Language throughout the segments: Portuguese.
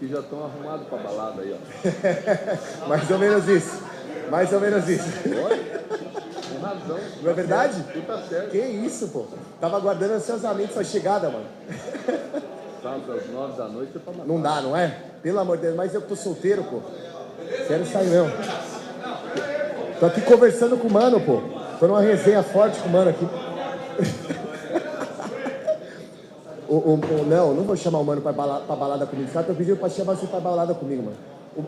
que já estão arrumados para balada aí, ó. Mais ou menos isso. Mais ou menos isso. Olha, tem razão. Não é verdade? Tu tá certo. Que isso, pô. Tava aguardando ansiosamente sua chegada, mano. Sábado às 9 da noite é pra matar. Não dá, não é? Pelo amor de Deus, mas eu tô solteiro, pô. Quero sair mesmo. Tô aqui conversando com o mano, pô. Tô numa resenha forte com o mano aqui. Não vou chamar o mano pra balada comigo. Os caras estão pedindo pra chamar você pra balada comigo, mano.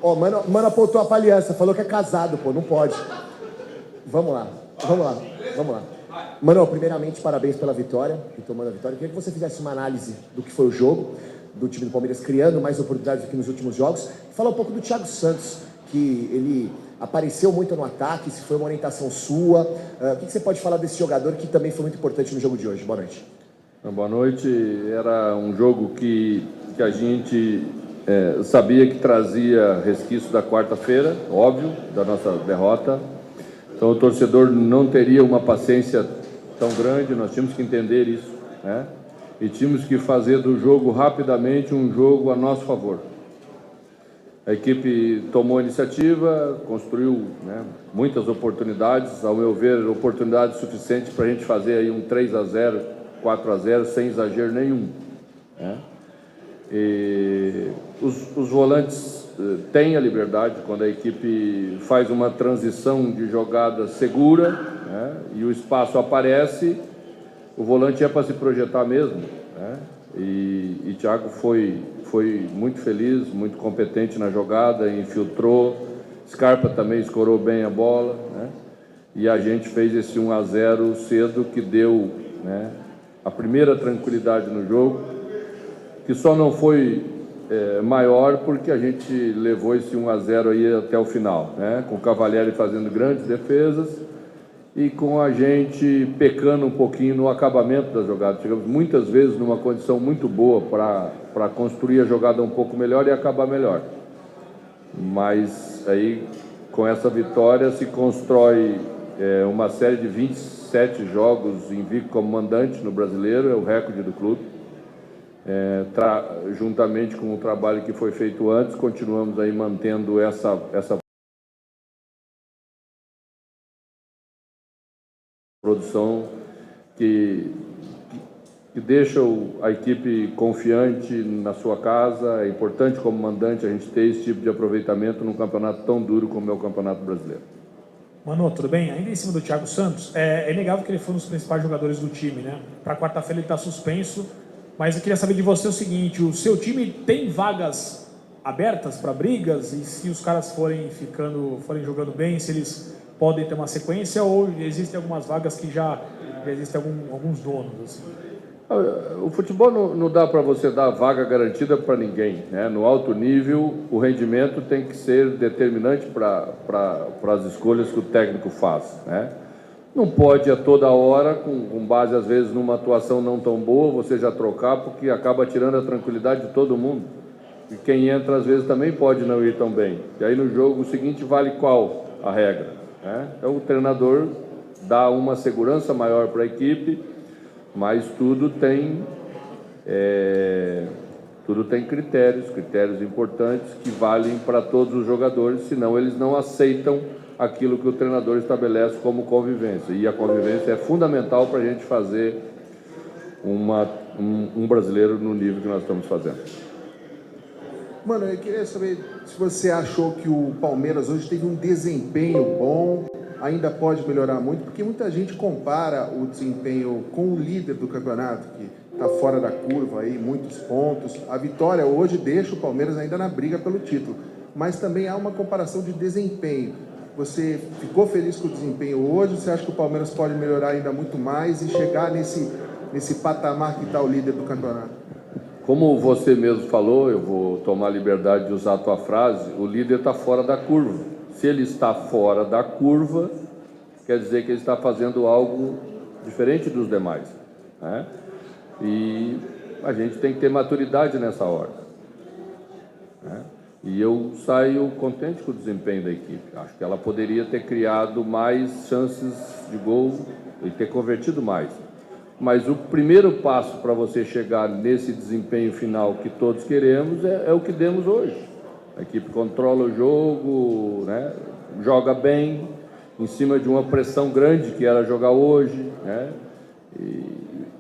O mano apontou a aliança, falou que é casado, pô, não pode. Vamos lá. Mano, primeiramente, parabéns pela vitória, retomando a vitória. Eu queria que você fizesse uma análise do que foi o jogo, do time do Palmeiras criando mais oportunidades aqui nos últimos jogos. Falar um pouco do Thiago Santos, que ele apareceu muito no ataque, se foi uma orientação sua. O que você pode falar desse jogador que também foi muito importante no jogo de hoje? Boa noite. Boa noite. Era um jogo que a gente sabia que trazia resquício da quarta-feira, óbvio, da nossa derrota. Então o torcedor não teria uma paciência tão grande, nós tínhamos que entender isso, né? E tínhamos que fazer do jogo rapidamente um jogo a nosso favor. A equipe tomou a iniciativa, construiu, né, muitas oportunidades, ao meu ver, oportunidades suficientes para a gente fazer aí um 3-0, 4-0, sem exagero nenhum, né? E os volantes têm a liberdade quando a equipe faz uma transição de jogada segura, né, e o espaço aparece, o volante é para se projetar mesmo, né? E Thiago foi muito feliz, muito competente na jogada, infiltrou. Scarpa também escorou bem a bola, né? E a gente fez esse 1-0 cedo que deu, né, a primeira tranquilidade no jogo, que só não foi maior porque a gente levou esse 1-0 aí até o final, né? Com o Cavalieri fazendo grandes defesas e com a gente pecando um pouquinho no acabamento da jogada. Chegamos muitas vezes numa condição muito boa para construir a jogada um pouco melhor e acabar melhor. Mas aí, com essa vitória, se constrói uma série de 27 jogos invicto como mandante no Brasileiro, é o recorde do clube. Juntamente com o trabalho que foi feito antes, continuamos aí mantendo essa produção que deixa a equipe confiante na sua casa. É importante como mandante a gente ter esse tipo de aproveitamento num campeonato tão duro como é o Campeonato Brasileiro. Mano, tudo bem? Ainda em cima do Thiago Santos, é inegável que ele foi um dos principais jogadores do time, né? Para quarta-feira ele está suspenso, mas eu queria saber de você o seguinte: o seu time tem vagas abertas para brigas? E se os caras forem jogando bem, se eles podem ter uma sequência, ou existem algumas vagas que já existem alguns donos, assim? O futebol não dá para você dar vaga garantida para ninguém, né? No alto nível, o rendimento tem que ser determinante para as escolhas que o técnico faz, né? Não pode a toda hora, com base às vezes numa atuação não tão boa, você já trocar, porque acaba tirando a tranquilidade de todo mundo. E quem entra às vezes também pode não ir tão bem. E aí no jogo seguinte vale qual a regra, né? Então o treinador dá uma segurança maior para a equipe, mas tudo tem critérios importantes que valem para todos os jogadores, senão eles não aceitam aquilo que o treinador estabelece como convivência. E a convivência é fundamental para a gente fazer um brasileiro no nível que nós estamos fazendo. Mano, eu queria saber se você achou que o Palmeiras hoje teve um desempenho bom, ainda pode melhorar muito, porque muita gente compara o desempenho com o líder do campeonato, que está fora da curva aí, muitos pontos. A vitória hoje deixa o Palmeiras ainda na briga pelo título, mas também há uma comparação de desempenho. Você ficou feliz com o desempenho hoje? Você acha que o Palmeiras pode melhorar ainda muito mais e chegar nesse patamar que está o líder do campeonato? Como você mesmo falou, eu vou tomar a liberdade de usar a tua frase, o líder está fora da curva. Se ele está fora da curva, quer dizer que ele está fazendo algo diferente dos demais, né? E a gente tem que ter maturidade nessa hora, né? E eu saio contente com o desempenho da equipe. Acho que ela poderia ter criado mais chances de gol e ter convertido mais. Mas o primeiro passo para você chegar nesse desempenho final que todos queremos é o que demos hoje. A equipe controla o jogo, né? Joga bem, em cima de uma pressão grande que era jogar hoje, né?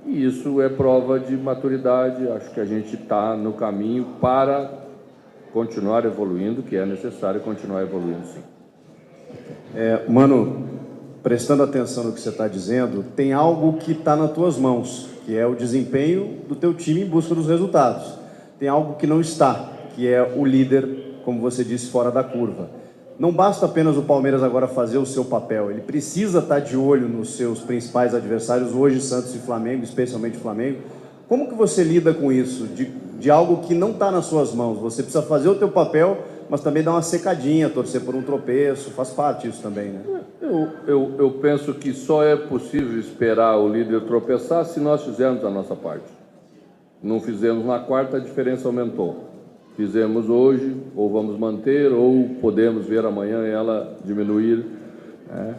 E isso é prova de maturidade. Acho que a gente está no caminho para continuar evoluindo, que é necessário continuar evoluindo, sim. Mano, prestando atenção no que você está dizendo, tem algo que está nas tuas mãos, que é o desempenho do teu time em busca dos resultados. Tem algo que não está, que é o líder, como você disse, fora da curva. Não basta apenas o Palmeiras agora fazer o seu papel, ele precisa estar de olho nos seus principais adversários, hoje Santos e Flamengo, especialmente Flamengo. Como que você lida com isso, de algo que não está nas suas mãos? Você precisa fazer o teu papel, mas também dar uma secadinha, torcer por um tropeço, faz parte isso também, né? Eu penso que só é possível esperar o líder tropeçar se nós fizermos a nossa parte. Não fizemos na quarta, a diferença aumentou. Fizemos hoje, ou vamos manter, ou podemos ver amanhã ela diminuir, né?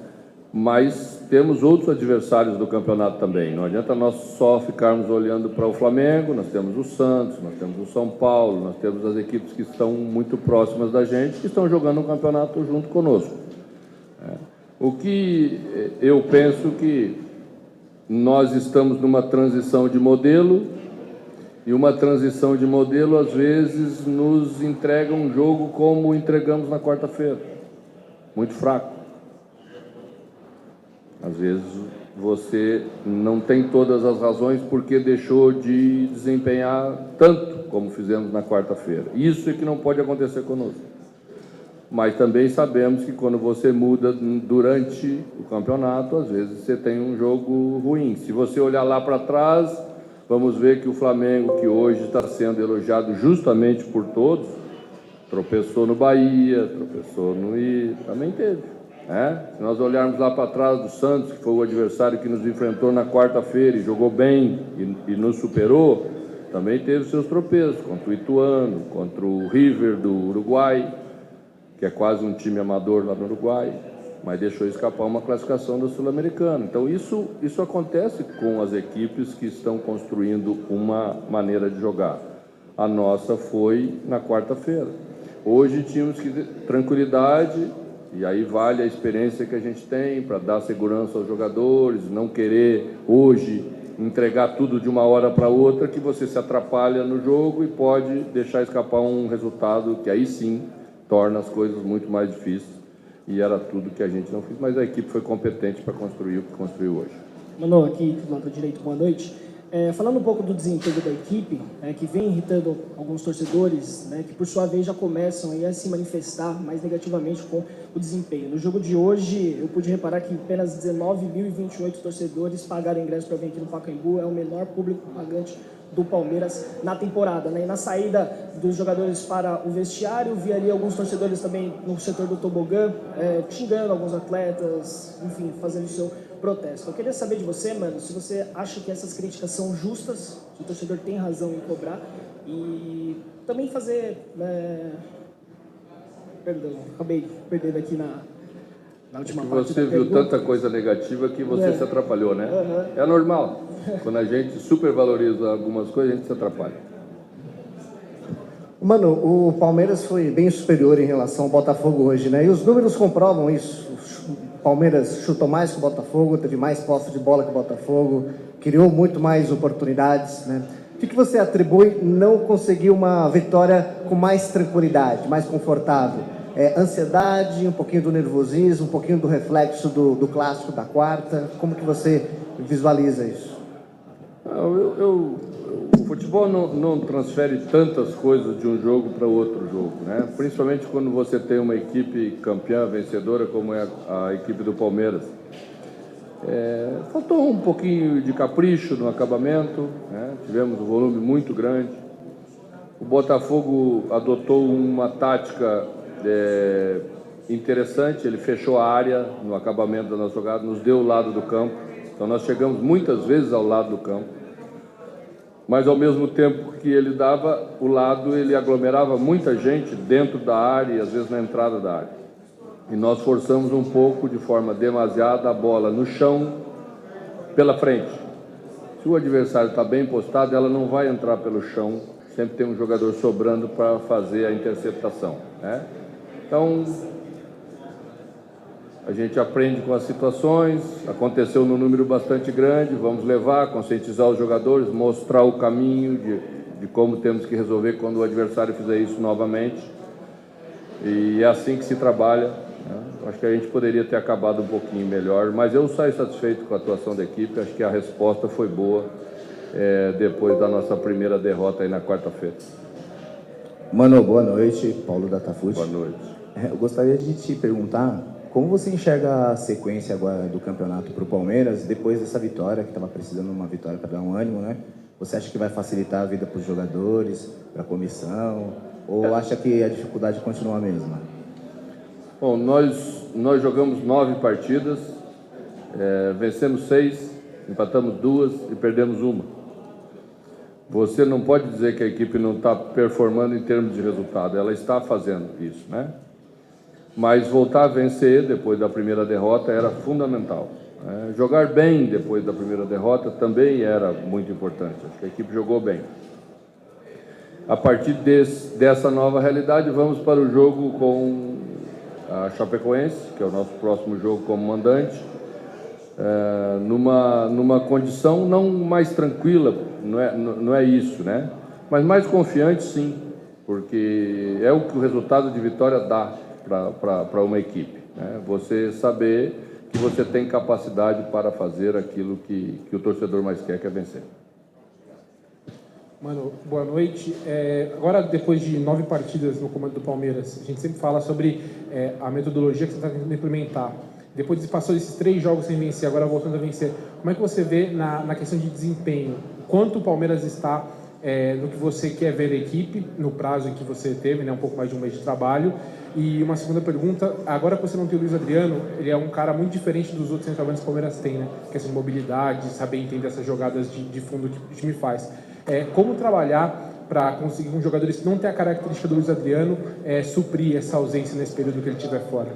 Mas temos outros adversários do campeonato também. Não adianta nós só ficarmos olhando para o Flamengo, nós temos o Santos, nós temos o São Paulo, nós temos as equipes que estão muito próximas da gente, que estão jogando um campeonato junto conosco. O que eu penso que nós estamos numa transição de modelo, e uma transição de modelo, às vezes, nos entrega um jogo como entregamos na quarta-feira. Muito fraco. Às vezes, você não tem todas as razões porque deixou de desempenhar tanto como fizemos na quarta-feira. Isso é que não pode acontecer conosco. Mas também sabemos que quando você muda durante o campeonato, às vezes você tem um jogo ruim. Se você olhar lá para trás, vamos ver que o Flamengo, que hoje está sendo elogiado justamente por todos, tropeçou no Bahia, tropeçou no também teve, né? Se nós olharmos lá para trás do Santos, que foi o adversário que nos enfrentou na quarta-feira e jogou bem e nos superou, também teve seus tropeços, contra o Ituano, contra o River do Uruguai, que é quase um time amador lá no Uruguai, mas deixou escapar uma classificação da Sul-Americana. Então isso acontece com as equipes que estão construindo uma maneira de jogar. A nossa foi na quarta-feira. Hoje tínhamos que ter tranquilidade, e aí vale a experiência que a gente tem para dar segurança aos jogadores, não querer hoje entregar tudo de uma hora para outra, que você se atrapalha no jogo e pode deixar escapar um resultado que aí sim torna as coisas muito mais difíceis. E era tudo que a gente não fez, mas a equipe foi competente para construir o que construiu hoje. Manu, aqui do lado direito, boa noite. Falando um pouco do desempenho da equipe, que vem irritando alguns torcedores, que por sua vez já começam a se manifestar mais negativamente com o desempenho. No jogo de hoje, eu pude reparar que apenas 19.028 torcedores pagaram ingresso para vir aqui no Pacaembu, é o menor público pagante do Palmeiras na temporada, E na saída dos jogadores para o vestiário, vi ali alguns torcedores também no setor do tobogã, xingando alguns atletas, enfim, fazendo o seu protesto. Eu queria saber de você, mano, se você acha que essas críticas são justas, se o torcedor tem razão em cobrar, e também fazer... Perdão, acabei perdendo aqui na última parte. Você viu tanta coisa negativa que você se atrapalhou, né? É normal. Quando a gente supervaloriza algumas coisas, a gente se atrapalha. Mano, o Palmeiras foi bem superior em relação ao Botafogo hoje, E os números comprovam isso. O Palmeiras chutou mais que o Botafogo, teve mais posse de bola que o Botafogo, criou muito mais oportunidades, O que você atribui não conseguir uma vitória com mais tranquilidade, mais confortável? Ansiedade, um pouquinho do nervosismo, um pouquinho do reflexo do clássico da quarta? Como que você visualiza isso? O futebol não transfere tantas coisas de um jogo para outro jogo, Principalmente quando você tem uma equipe campeã, vencedora, como é a equipe do Palmeiras. Faltou um pouquinho de capricho no acabamento, Tivemos um volume muito grande. O Botafogo adotou uma tática interessante, ele fechou a área no acabamento da nossa jogada, nos deu o lado do campo, então nós chegamos muitas vezes ao lado do campo, mas ao mesmo tempo que ele dava o lado, ele aglomerava muita gente dentro da área e às vezes na entrada da área, e nós forçamos um pouco, de forma demasiada, a bola no chão pela frente, Se o adversário está bem postado, ela não vai entrar pelo chão, sempre tem um jogador sobrando para fazer a interceptação, né? Então, a gente aprende com as situações, aconteceu num número bastante grande, vamos levar, conscientizar os jogadores, mostrar o caminho de como temos que resolver quando o adversário fizer isso novamente. E é assim que se trabalha, né? Acho que a gente poderia ter acabado um pouquinho melhor, mas eu saio satisfeito com a atuação da equipe, acho que a resposta foi boa depois da nossa primeira derrota aí na quarta-feira. Mano, boa noite, Paulo Datafute. Boa noite. Eu gostaria de te perguntar como você enxerga a sequência agora do campeonato para o Palmeiras, depois dessa vitória, que estava precisando de uma vitória para dar um ânimo, né? Você acha que vai facilitar a vida para os jogadores, para a comissão, ou acha que a dificuldade continua a mesma? Bom, nós jogamos 9 partidas, vencemos 6, empatamos 2 e perdemos 1. Você não pode dizer que a equipe não está performando em termos de resultado, ela está fazendo isso, né? Mas voltar a vencer depois da primeira derrota era fundamental. Jogar bem depois da primeira derrota também era muito importante. Acho que a equipe jogou bem. A partir dessa nova realidade, vamos para o jogo com a Chapecoense, que é o nosso próximo jogo como mandante, numa condição não mais tranquila, não é isso, né? Mas mais confiante, sim, porque é o que o resultado de vitória dá para uma equipe, né? Você saber que você tem capacidade para fazer aquilo que o torcedor mais quer, que é vencer. Mano, boa noite. Agora, depois de 9 partidas no comando do Palmeiras, a gente sempre fala sobre a metodologia que você está tentando implementar. Depois de passou esses 3 jogos sem vencer, agora voltando a vencer, como é que você vê na questão de desempenho? Quanto o Palmeiras está no que você quer ver a equipe, no prazo em que você teve, né, um pouco mais de um mês de trabalho? E uma segunda pergunta, agora que você não tem o Luiz Adriano, ele é um cara muito diferente dos outros centroavantes que o Palmeiras tem, né? Questão de mobilidade, saber entender essas jogadas de fundo que o time faz. Como trabalhar para conseguir com jogadores que não têm a característica do Luiz Adriano suprir essa ausência nesse período que ele estiver fora?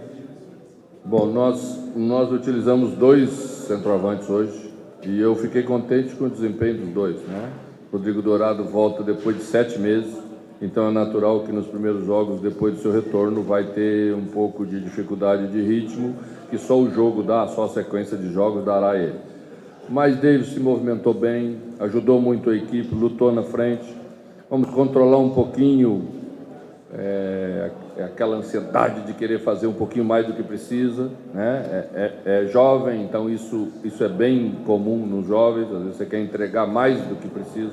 Bom, nós utilizamos 2 centroavantes hoje e eu fiquei contente com o desempenho dos 2, né? Rodrigo Dourado volta depois de 7 meses, então é natural que nos primeiros jogos, depois do seu retorno, vai ter um pouco de dificuldade de ritmo, que só o jogo dá, só a sequência de jogos dará a ele. Mas Davis se movimentou bem, ajudou muito a equipe, lutou na frente. Vamos controlar um pouquinho aquela ansiedade de querer fazer um pouquinho mais do que precisa, né? É jovem, então isso é bem comum nos jovens, às vezes você quer entregar mais do que precisa,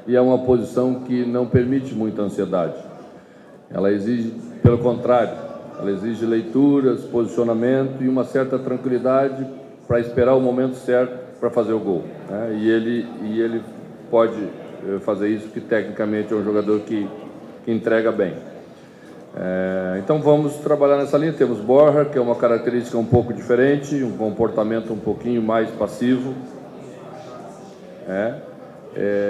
e é uma posição que não permite muita ansiedade. Ela exige, pelo contrário, ela exige leituras, posicionamento e uma certa tranquilidade para esperar o momento certo para fazer o gol, né? E ele pode fazer isso, porque tecnicamente é um jogador que entrega bem. Então vamos trabalhar nessa linha. Temos Borja, que é uma característica um pouco diferente, um comportamento um pouquinho mais passivo.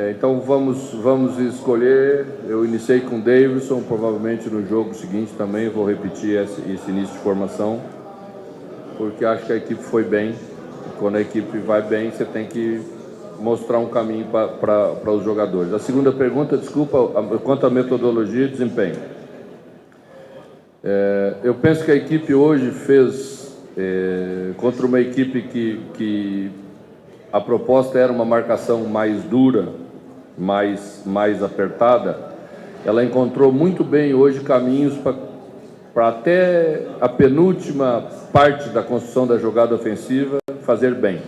Então vamos escolher. Eu iniciei com Davidson, provavelmente no jogo seguinte também vou repetir esse início de formação, porque acho que a equipe foi bem. Quando a equipe vai bem, você tem que mostrar um caminho para os jogadores. A segunda pergunta, desculpa, quanto à metodologia e desempenho. Eu penso que a equipe hoje fez contra uma equipe que a proposta era uma marcação mais dura, mais apertada. Ela encontrou muito bem hoje caminhos para até a penúltima parte da construção da jogada ofensiva fazer bem.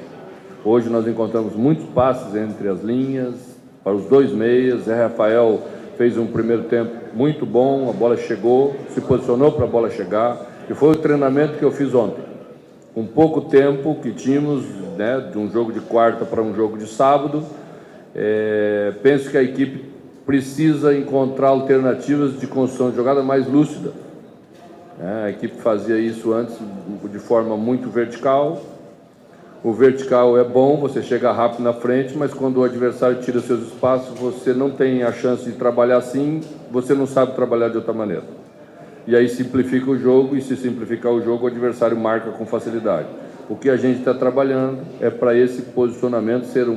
Hoje nós encontramos muitos passes entre as linhas, para os 2 meias. Zé Rafael fez um primeiro tempo muito bom, a bola chegou, se posicionou para a bola chegar, e foi o treinamento que eu fiz ontem. Com pouco tempo que tínhamos, né, de um jogo de quarta para um jogo de sábado, penso que a equipe precisa encontrar alternativas de construção de jogada mais lúcida. A equipe fazia isso antes de forma muito vertical. O vertical é bom, você chega rápido na frente, mas quando o adversário tira seus espaços, você não tem a chance de trabalhar assim, você não sabe trabalhar de outra maneira. E aí simplifica o jogo, e se simplificar o jogo, o adversário marca com facilidade. O que a gente está trabalhando é para esse posicionamento ser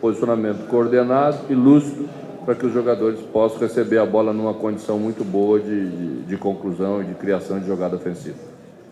posicionamento coordenado e lúcido para que os jogadores possam receber a bola numa condição muito boa de conclusão e de criação de jogada ofensiva.